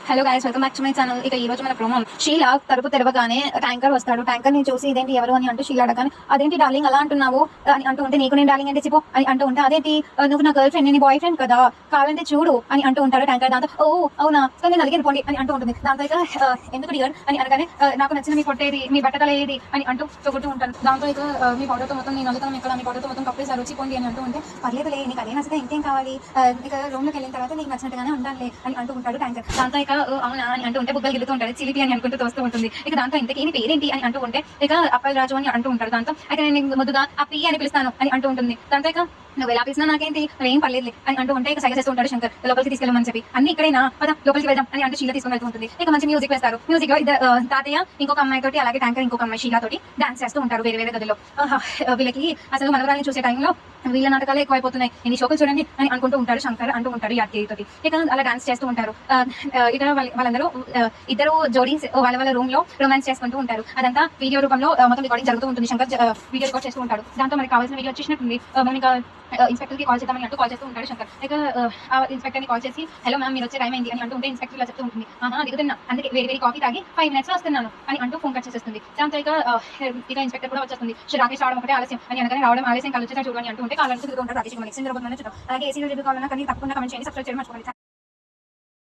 Hello guys, welcome back to my channel. ఇక ఈ రోజు మన ప్రోమో షీలా తలుపు తెరవగానే ట్యాంకర్ వస్తాడు. ట్యాంకర్ ని చూసి ఇదేంటి ఎవరు అని అంటూ షీలా అడగానే అదేంటి డార్లింగ్ అలా అంటున్నావు అని అంటూ ఉంటే, నీకు నేను డార్లింగ్ అంటే చెప్పు అని అంటూ ఉంటే, అదేంటి నువ్వు నా గర్ల్ ఫ్రెండ్, నీ బాయ్ ఫ్రెండ్ కదా, కావాలంటే చూడు అని అంటూ ఉంటాడు ట్యాంకర్. దాంతో ఓ అవునా, కానీ నేను అడిగేది పోండి అని అంటూ ఉంటుంది. దాంతో ఇక ఎందుకు డియర్ అని అనగానే, నాకు నచ్చిన మీ కొట్టేది, మీ బట్టతల ఏది అని అంటూ చెబుతూ ఉంటాను. దాంతో ఇక మీ పౌడర్తో మొత్తం నేను నలుగుతాను ఇక్కడ, మీ పౌడర్తో మొత్తం కప్పేసారు వచ్చిపోండి అని అంటూ ఉంటే, పర్లేదులే నీకు అదే నచ్చితే ఇంకేం కావాలి, ఇక రూమ్ లోకి వెళ్ళిన తర్వాత నీకు నచ్చినట్టుగానే ఉండాలి అని అంటూ ఉంటాడు ట్యాంకర్. దాంతో ఇక అవునా అని అంటూ ఉంటే బుగ్గలు గిలుతూ ఉంటాడు, చిలిపి అని అనుకుంటూ తోస్తూ ఉంటుంది. ఇక దాంతో ఇంతకీ నీ పేరేంటి అని అంటూ ఉంటే, ఇక అప్పల్ రాజు అని అంటూ ఉంటాడు. దాంతో అయితే నేను ముద్దుగా ఆ పి అని పిలుస్తాను అని అంటూ ఉంటుంది. దాంతో ఇక నువ్వు ఎలా పిలిచినా నాకేంటి, ఏం పర్లేదు అని అంటూ ఉంటే ఇక సైగ చేస్తూ ఉంటాడు శంకర్, లోపలికి తీసుకెళ్ళమని చెప్పి. అన్ని ఇక్కడైనా పద లోపలికి వెళ్దాం అని అంటూ షీలా తీసుకుని వెళ్తూ ఉంటుంది. ఇక మంచి మ్యూజిక్ వేస్తారు. మ్యూజిక్ లో తాతయ్య ఇంకొక అమ్మాయి తోటి, అలాగే ట్యాంకర్ ఇంకొక అమ్మాయి షీలా తోటి డాన్స్ చేస్తూ ఉంటారు వేరే వేరే గదిలో. వీళ్ళకి అసలు మనవరాన్ని చూసే టైంలో వీళ్ళ నాటకాలు ఎక్కువైపోతున్నాయి, ఎన్ని షోకులు చూడండి అని అనుకుంటూ ఉంటాడు శంకర్ అంటూ ఉంటాడు యాత్రి తోటి. ఇక అలా డాన్స్ చేస్తూ ఉంటారు. ఇక వాళ్ళందరూ ఇద్దరు జోడీస్ వాళ్ళ రూమ్ లో రొమాన్స్ చేసుకుంటూ ఉంటారు. అదంతా వీడియో రూపంలో మొత్తం రికార్డింగ్ జరుగుతూ ఉంటుంది. శంకర్ వీడియో రికార్డ్ చేస్తూ ఉంటాడు. దాంతో మనకి కావాల్సిన వీడియో వచ్చేసినట్టుంది. మనం ఇంకా ఇన్స్పెక్టర్ కి కాల్ చేద్దామని అంటూ కాల్ చేస్తూ ఉంటాడు శంకర్. ఇక ఇన్స్పెక్టర్ ని కాల్ చేసి, హలో మ్యామ్ మీరు వచ్చే టైం అయింది అని అంటూ ఉంటే, ఇన్స్పెక్టర్ ఇలా చెప్తూ ఉంటుంది, దిగుతున్నా, అందుకే వేడి వేడి కాఫీ తాగి 5 minutes లో వస్తున్నాను అని అంటూ ఫోన్ కట్ చేసేస్తుంది. దాంతో ఇక ఇన్స్పెక్టర్ కూడా వచ్చేస్తుంది. రాకేష్ రావడం ఒకటే ఆలస్యం అని అనగానే, రావడం ఆలస్యం కాల్ వచ్చేసారి చూడని అంటూ ఉంటే కాల్ చూస్తూ ఉంటాడు రాకేష్. నెక్స్ట్ చూద్దాం. అలాగే ఏసీ కావాలన్నా కానీ తప్పకుండా కమెంట్ చేయండి, సబ్స్క్రైబ్ చేయడం మర్చిపోండి.